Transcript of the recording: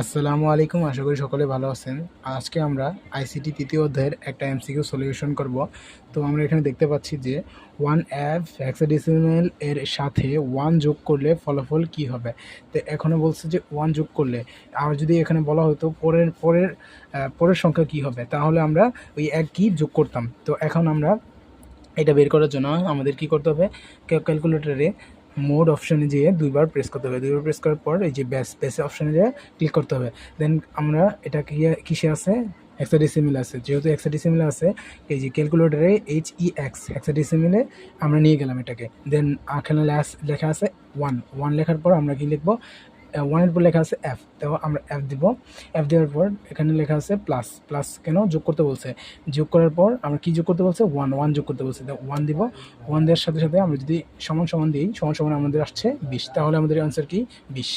আসসালামু আলাইকুম, আশা করি সকলে ভালো আছেন। আজকে আমরা আইসিটি তৃতীয় অধ্যায়ের একটা এমসিকিউ সলিউশন করব। তো আমরা এখানে দেখতে পাচ্ছি যে 1F হেক্সাডেসিমেল এর সাথে 1 যোগ করলে ফলাফল কি হবে। তো এখানে বলছে যে 1 যোগ করলে, আর যদি এখানে বলা হতো পরের সংখ্যা কি হবে, তাহলে আমরা ওই এক কি যোগ করতাম। তো এখন আমরা এটা বের করার জন্য আমাদের কি করতে হবে, ক্যালকুলেটরে মোড অপশানে যেয়ে দুইবার প্রেস করতে হবে। দুইবার প্রেস করার পর এই যে বেসে অপশানে যেয়ে ক্লিক করতে হবে। দেন আমরা এটা কিসে আছে, হেক্সাডেসিমেল আছে। যেহেতু হেক্সাডেসিমেল আছে, এই যে ক্যালকুলেটরে হেক্সাডেসিমেলে আমরা নিয়ে গেলাম এটাকে। দেন এখানে লেখা আছে 1 লেখার পর আমরা কি লিখবো, 1-এর পর লেখা আছে এফ, তো আমরা এফ দিব। এফ দেওয়ার পর এখানে লেখা আছে প্লাস। প্লাস কেন যোগ করতে বলছে, যোগ করার পর আমরা কি যোগ করতে বলছে, 1 যোগ করতে বলছে। 1 দিব। 1 দেওয়ার সাথে সাথে আমরা যদি সমান সমান দিই, সমান সমান আমাদের আসছে 20, তাহলে আমাদের আনসার কি 20।